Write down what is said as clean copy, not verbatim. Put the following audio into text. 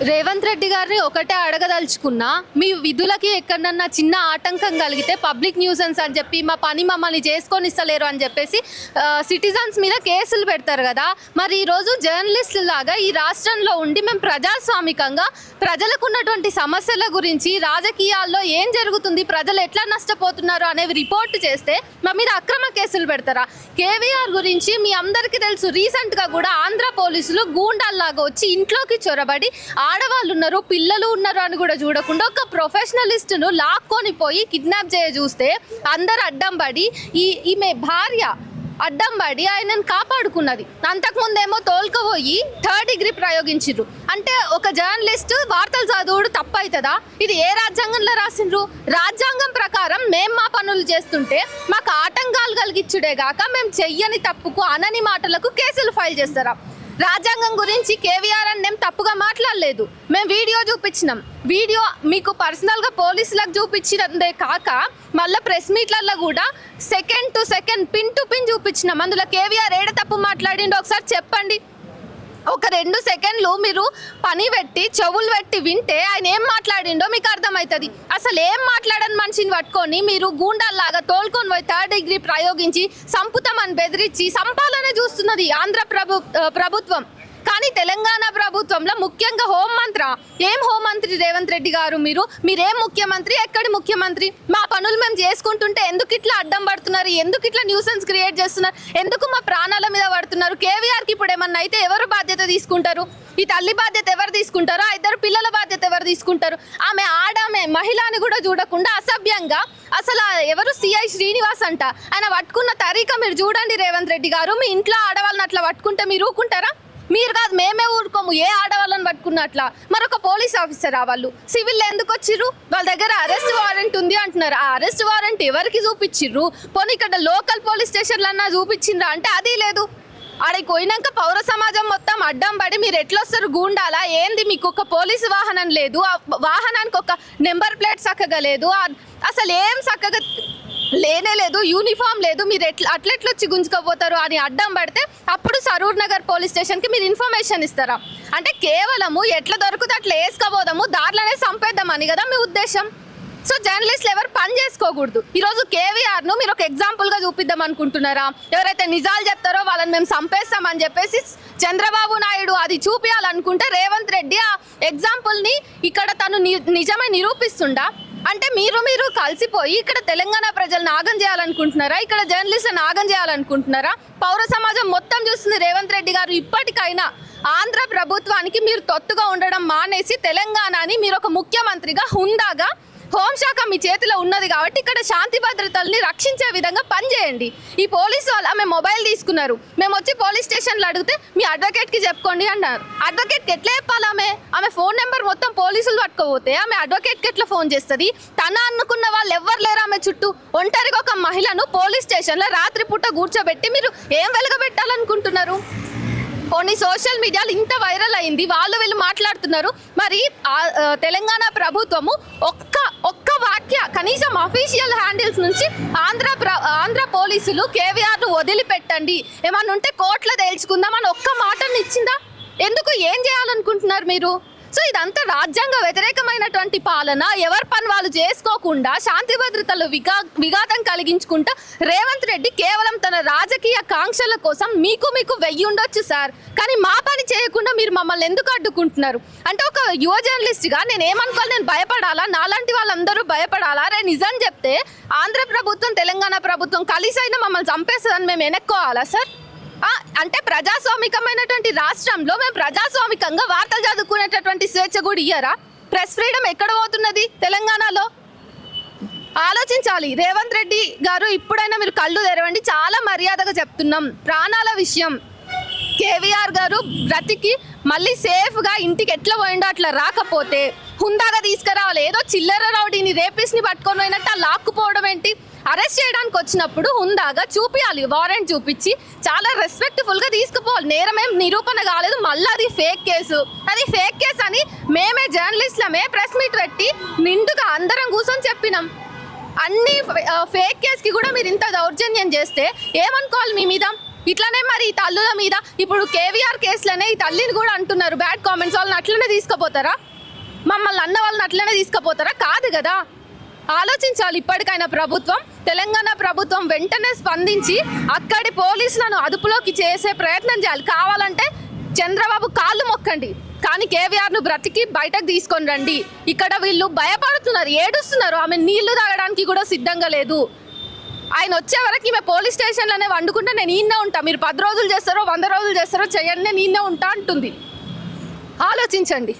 రేవంత్ రెడ్డి గారిని ఒకటే అడగదలుచుకున్నా, మీ విధులకి ఎక్కడన్నా చిన్న ఆటంకం కలిగితే పబ్లిక్ న్యూసెన్స్ అని చెప్పి మా పని మమ్మల్ని చేసుకొని ఇస్తలేరు అని చెప్పేసి సిటిజన్స్ మీద కేసులు పెడతారు కదా. మరి ఈరోజు జర్నలిస్టు లాగా ఈ రాష్ట్రంలో ఉండి మేము ప్రజాస్వామికంగా ప్రజలకు ఉన్నటువంటి సమస్యల గురించి, రాజకీయాల్లో ఏం జరుగుతుంది, ప్రజలు ఎట్లా నష్టపోతున్నారు అనేవి రిపోర్ట్ చేస్తే మా మీద అక్రమ కేసులు పెడతారా? కేవీఆర్ గురించి మీ అందరికీ తెలుసు. రీసెంట్గా కూడా ఆంధ్ర పోలీసులు గూండాల్లాగా వచ్చి ఇంట్లోకి చొరబడి ఆడవాళ్ళు ఉన్నారు, పిల్లలు ఉన్నారు అని కూడా చూడకుండా ఒక ప్రొఫెషనలిస్ట్ను లాక్కొని పోయి కిడ్నాప్ చేయ చూస్తే అందరు అడ్డం పడి ఈమె భార్య అడ్డం పడి ఆయనను కాపాడుకున్నది. అంతకుముందేమో తోలుకపోయి 3rd డిగ్రీ ప్రయోగించారు. అంటే ఒక జర్నలిస్ట్ వార్తలు చదువుడు తప్పవుతుందా? ఇది ఏ రాజ్యాంగంలో రాసిండ్రు? రాజ్యాంగం ప్రకారం మేము మా పనులు చేస్తుంటే మాకు ఆటంకాలు కలిగించుడే గాక మేము చెయ్యని తప్పుకు, అనని మాటలకు కేసులు ఫైల్ చేస్తారా? రాజ్యాంగం గురించి కేవీఆర్ అని మేము తప్పుగా మాట్లాడలేదు. మేము వీడియో చూపించినాం. వీడియో మీకు పర్సనల్గా పోలీసులకు చూపించినదే కాక మళ్ళీ ప్రెస్ మీట్లలో కూడా second to second, pin to pin చూపించినాం. అందులో కేవీఆర్ ఏడ తప్పు మాట్లాడిండో ఒకసారి చెప్పండి. ఒక 2 సెకండ్లు మీరు పని పెట్టి చెవులు పెట్టి వింటే ఆయన ఏం మాట్లాడిండో మీకు అర్థమవుతుంది. అసలు ఏం మాట్లాడని మనిషిని పట్టుకొని మీరు గూండాల్లాగా తోలుకొని పోయి 3rd డిగ్రీ ప్రయోగించి సంపుతామని బెదిరించి సంపాలనే చూస్తున్నది ఆంధ్ర ప్రభుత్వం. కానీ తెలంగాణ ప్రభుత్వంలో ముఖ్యంగా హోంమంత్రి, ఏం హోంమంత్రి రేవంత్ రెడ్డి గారు? మీరేం ముఖ్యమంత్రి? ఎక్కడి ముఖ్యమంత్రి? మా పనులు మేము చేసుకుంటుంటే ఎందుకు ఇట్లా అడ్డం పడుతున్నారు? ఎందుకు ఇట్లా న్యూసెన్స్ క్రియేట్ చేస్తున్నారు? ఎందుకు మా ప్రాణాల మీద పడుతున్నారు? కేవీఆర్కి ఇప్పుడు ఏమన్నా అయితే ఎవరు బాధ్యత తీసుకుంటారు? ఈ తల్లి బాధ్యత ఎవరు తీసుకుంటారు? ఆ 2 పిల్లల బాధ్యత ఎవరు తీసుకుంటారు? ఆమె మహిళ అని కూడా చూడకుండా అసభ్యంగా అసలు ఎవరు సిఐ శ్రీనివాస్ అంట, ఆయన పట్టుకున్న తరీకా మీరు చూడండి రేవంత్ రెడ్డి గారు. మీ ఇంట్లో ఆడవాళ్ళని అట్లా పట్టుకుంటే మీరు ఊరుకుంటారా? మీరు కాదు, మేమే ఊరుకోము. ఏ ఆడవాళ్ళని పట్టుకున్నట్లా మరొక పోలీస్ ఆఫీసర్ వాళ్ళు సివిల్ ఎందుకు వచ్చిర్రు? వాళ్ళ దగ్గర అరెస్ట్ వారెంట్ ఉంది అంటున్నారు. ఆ అరెస్ట్ వారెంట్ ఎవరికి చూపించిర్రు? పోనీ ఇక్కడ లోకల్ పోలీస్ స్టేషన్లు అన్నా చూపించిండ్రా అంటే అది లేదు. ఆడికి పోయినాక పౌర సమాజం మొత్తం అడ్డం పడి మీరు ఎట్లొస్తారు? గూండాలా ఏంది? మీకు ఒక పోలీసు వాహనం లేదు, ఆ వాహనానికి ఒక నెంబర్ ప్లేట్ చక్కగా లేదు, అసలు ఏం చక్కగా లేనే లేదు, యూనిఫామ్ లేదు, మీరు అట్లెట్లొచ్చి గుంజుకోపోతారు అని అడ్డం పడితే అప్పుడు సరూర్ నగర్ పోలీస్ స్టేషన్కి మీరు ఇన్ఫర్మేషన్ ఇస్తారా? అంటే కేవలము ఎట్లా దొరికితే అట్లా వేసుకోబోదాము, దారిలోనే చంపేద్దామని కదా మీ ఉద్దేశం. సో జర్నలిస్టులు ఎవరు పని చేసుకోకూడదు. ఈరోజు కేవీఆర్ను మీరు ఒక ఎగ్జాంపుల్గా చూపిద్దాం అనుకుంటున్నారా? ఎవరైతే నిజాలు చెప్తారో వాళ్ళని మేము చంపేస్తామని చెప్పేసి చంద్రబాబు నాయుడు అది చూపించాలనుకుంటే రేవంత్ రెడ్డి ఆ ఎగ్జాంపుల్ని ఇక్కడ తను నిజమే నిరూపిస్తుండా? అంటే మీరు కలిసిపోయి ఇక్కడ తెలంగాణ ప్రజలను ఆగం చేయాలనుకుంటున్నారా? ఇక్కడ జర్నలిస్టులను ఆగం చేయాలనుకుంటున్నారా? పౌర సమాజం మొత్తం చూస్తుంది. రేవంత్ రెడ్డి గారు ఇప్పటికైనా ఆంధ్ర ప్రభుత్వానికి మీరు తొత్తుగా ఉండడం మానేసి తెలంగాణని మీరు ఒక ముఖ్యమంత్రిగా హుందాగా, హోంశాఖ మీ చేతిలో ఉన్నది కాబట్టి ఇక్కడ శాంతి భద్రతల్ని రక్షించే విధంగా పనిచేయండి. ఈ పోలీసు వాళ్ళు ఆమె మొబైల్ తీసుకున్నారు, మేము వచ్చి పోలీస్ స్టేషన్లో అడిగితే మీ అడ్వకేట్కి చెప్పుకోండి అన్నారు. అడ్వకేట్కి ఎట్లా చెప్పాలి? ఆమె ఫోన్ నెంబర్ మొత్తం పోలీసులు పట్టుకోపోతే ఆమె అడ్వకేట్కి ఎట్లా ఫోన్ చేస్తుంది? తన అనుకున్న వాళ్ళు ఎవ్వరు లేరు ఆమె చుట్టూ. ఒంటరిగా ఒక మహిళను పోలీస్ స్టేషన్లో రాత్రిపూట కూర్చోబెట్టి మీరు ఏం వెలగబెట్టాలనుకుంటున్నారు? కొన్ని సోషల్ మీడియాలో ఇంత వైరల్ అయింది, వీళ్ళు మాట్లాడుతున్నారు. మరి తెలంగాణ ప్రభుత్వము ఒక్క వాక్య కనీసం అఫీషియల్ హ్యాండిల్స్ నుంచి ఆంధ్ర పోలీసులు కేవీఆర్ను వదిలిపెట్టండి, ఏమన్నా ఉంటే కోర్టులో తేల్చుకుందాం అని ఒక్క మాటను ఇచ్చిందా? ఎందుకు? ఏం చేయాలనుకుంటున్నారు మీరు? సో ఇదంతా రాజ్యాంగ వ్యతిరేకమైనటువంటి పాలన. ఎవరి పని వాళ్ళు చేసుకోకుండా శాంతి భద్రతలు విఘాతం కలిగించుకుంటా రేవంత్ రెడ్డి కేవలం తన రాజకీయ కాంక్షల కోసం మీకు వెయ్యి ఉండొచ్చు సార్, కానీ మా పని చేయకుండా మీరు మమ్మల్ని ఎందుకు అడ్డుకుంటున్నారు? అంటే ఒక యువ జర్నలిస్ట్గా నేను ఏమనుకోవాలి? నేను భయపడాలా? నాలాంటి వాళ్ళందరూ భయపడాలా? నిజం చెప్తే ఆంధ్ర ప్రభుత్వం తెలంగాణ ప్రభుత్వం కలిసైనా మమ్మల్ని చంపేస్తుందని మేము వెనక్కోవాలా సార్? అంటే ప్రజాస్వామికమైనటువంటి రాష్ట్రంలో మేము ప్రజాస్వామికంగా వార్తలు చదువుకునేటటువంటి స్వేచ్ఛ కూడా ఇయ్యరా? ప్రెస్ ఫ్రీడమ్ ఎక్కడ పోతున్నది తెలంగాణలో? ఆలోచించాలి రేవంత్ రెడ్డి గారు. ఇప్పుడైనా మీరు కళ్ళు తెరవండి. చాలా మర్యాదగా చెప్తున్నాం. ప్రాణాల విషయం. కేవీఆర్ గారు బ్రతికి మళ్ళీ సేఫ్గా ఇంటికి ఎట్లా పోయిండో అట్లా రాకపోతే హుందాగా తీసుకురావాలి. ఏదో చిల్లర రౌడీని, రేపిస్ని పట్టుకొని పోయినట్టు లాక్కుపోవడం ఏంటి? అరెస్ట్ చేయడానికి వచ్చినప్పుడు హుందాగా చూపించాలి, వారెంట్ చూపించి చాలా రెస్పెక్ట్ఫుల్గా తీసుకుపోవాలి. నేరమేం నిరూపణ కాలేదు, మళ్ళీ అది ఫేక్ కేసు అని మేమే జర్నలిస్టులమే ప్రెస్ మీట్ పెట్టి నిండుగా అందరం కూర్చొని చెప్పినాం. అన్ని ఫేక్ కేసుకి కూడా మీరు ఇంత దౌర్జన్యం చేస్తే ఏమనుకోవాలి మీ మీద? ఇట్లానే మరి ఈ తల్లుల మీద ఇప్పుడు కేవీఆర్ కేసులనే ఈ తల్లిని కూడా అంటున్నారు బ్యాడ్ కామెంట్స్, వాళ్ళని అట్లనే తీసుకుపోతారా? మమ్మల్ని అన్న వాళ్ళని అట్లనే తీసుకుపోతారా? కాదు కదా. ఆలోచించాలి ఇప్పటికైనా ప్రభుత్వం, తెలంగాణ ప్రభుత్వం వెంటనే స్పందించి అక్కడి పోలీసులను అదుపులోకి చేసే ప్రయత్నం చేయాలి. కావాలంటే చంద్రబాబు కాళ్ళు మొక్కండి, కానీ కేవీఆర్ను బ్రతికి బయటకు తీసుకొని రండి. ఇక్కడ వీళ్ళు భయపడుతున్నారు, ఏడుస్తున్నారు. ఆమె నీళ్లు తాగడానికి కూడా సిద్ధంగా లేదు. ఆయన వచ్చే వరకు ఈమె పోలీస్ స్టేషన్లోనే వండుకుంటే నేను ఈయనే ఉంటా, మీరు 10 రోజులు చేస్తారో 100 రోజులు చేస్తారో చేయండి, నేను ఈయనే ఉంటా అంటుంది. ఆలోచించండి.